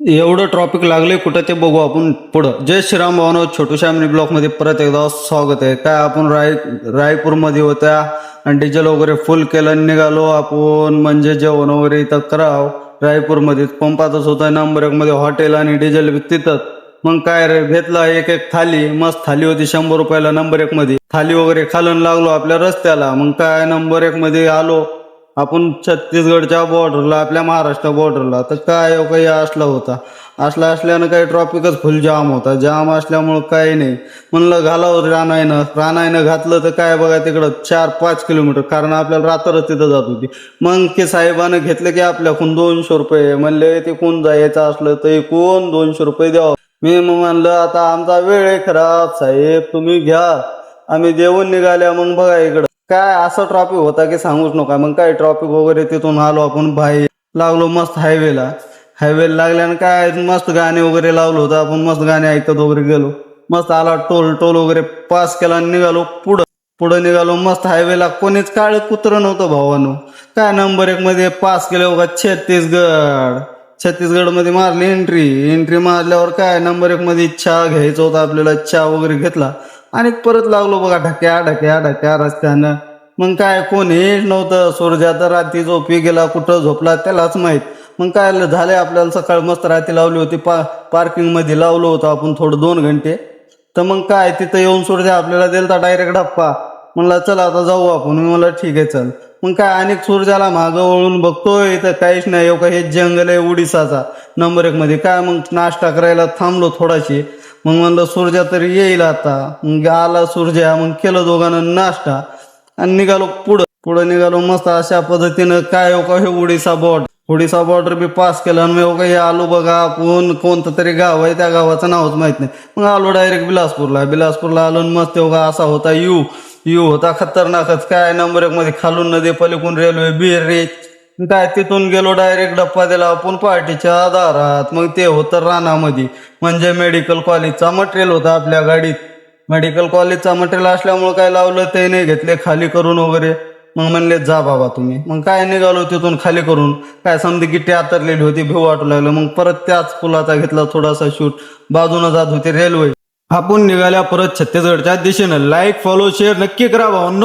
एवढं ट्रॉफिक लागले कुठं ते बघू आपण पुढं. जय श्रीराम भावनो, छोटू श्यामनी ब्लॉकमध्ये परत एकदा स्वागत आहे. काय आपण रायपूरमध्ये होत्या आणि डिझेल वगैरे फुल केलं, निघालो आपण म्हणजे जेवण वगैरे इथं कराव. रायपूरमध्ये पंपातच होतं, नंबर 1 मध्ये हॉटेल आणि डिझेल बी तिथंच. मग काय रे, घेतला एक एक थाली, मस्त थाली होती 100 रुपयाला नंबर 1 मध्ये. थाली वगैरे खालून लागलो आपल्या रस्त्याला. मग काय नंबर 1 मध्ये आलो आपण छत्तीसगडच्या बॉर्डरला, आपल्या महाराष्ट्र बॉर्डरला. तर काय काही असला होता, असल्यानं काही ट्रॉफिकच फुल जाम होता. जाम असल्यामुळं काही नाही म्हणलं घालावं रानायनं घातलं. तर काय बघा तिकडं 4-5 किलोमीटर, कारण आपल्याला रात्रच तिथं जात होती. मग की साहेबानं घेतलं की आपल्याकडून 200 रुपये. म्हणले ते कोण जायचं असलं तर कोण 200 रुपये द्यावं. मी मग म्हणलं आता आमचा वेळ आहे खराब साहेब, तुम्ही घ्या. आम्ही देऊन निघाल्या. मग बघा इकडं काय असं ट्रॉफिक होता की सांगूच नका. मग काय ट्रॉफिक वगैरे तिथून आलो आपण बाहेर, लागलो मस्त हायवेला लागल्यानं काय मस्त गाणे वगैरे लावलं होतं. आपण मस्त गाणे ऐकत वगैरे गेलो. मस्त आला टोल वगैरे पास केला आणि निघालो पुढं निघालो मस्त हायवेला. कोणीच काळ कुत्र नव्हतं भावानो. काय नंबर 1 मध्ये पास केलं बघा छत्तीसगड मध्ये मारली एंट्री मारल्यावर काय नंबर 1 मध्ये चहा घ्यायचा होता आपल्याला. चहा वगैरे घेतला आणि परत लागलो बघा ढक्या रस्त्यानं. मग काय कोणीच नव्हतं. सूर्या तर रात्री झोपी गेला, कुठं झोपला त्यालाच माहित. मग काय झालंय आपल्याला सकाळ मस्त रात्री लावली होती, पार्किंग मध्ये लावलं होतं आपण थोडं 2 घंटे. तर मग काय तिथं येऊन सूर्या आपल्याला दिलता डायरेक्ट डप्पा. म्हणला चला आता जाऊ आपण. मी म्हणलं ठीक आहे चल. मग काय अनेक सूर्याला मागं वळून बघतोय तर काहीच नाही. हो का, हे जंगल आहे उडीसाचा नंबर 1 मध्ये. काय मग नाश्ता करायला थांबलो थोडाशी. मग म्हणलं सूर्या तरी येईल आता. मग आला सूर्या, मग केलं दोघांना नाश्ता आणि निघालो पुढं निघालो मस्त अशा पद्धतीनं. काय हो का, हे उडीसा बॉर्डर बी पास केलं. आणि हो का, हे आलो बघा आपण कोणतं तरी गाव आहे, त्या गावाचं नावच माहित नाही. मग आलो डायरेक्ट बिलासपूरला आलो. मस्त हो का असा होता यू होता खतरनाकच. काय नंबर 1 मध्ये खालून नदी, पलीकडून रेल्वे बिर काय. तिथून गेलो डायरेक्ट डप्पा दिला आपण पार्टीच्या दारात. मग ते होतं रानामध्ये, म्हणजे मेडिकल कॉलेजचा मटेरियल होता आपल्या गाडीत. मेडिकल कॉलेजचा मटेरियल असल्यामुळे काय लावलं ते नाही घेतले खाली करून वगैरे. मग म्हणले जा बाबा तुम्ही. मग काय निघालो तिथून खाली करून. काय समधी गिट्टी आतरलेली होती, भिव वाटू लागलं. मग परत त्याच पुलाचा घेतला थोडासा शूट. बाजूनं जात होती रेल्वे. आपण निघाल्या परत छत्तीसगडच्या दिशेनं. लाईक फॉलो शेअर नक्की करा भावांनो.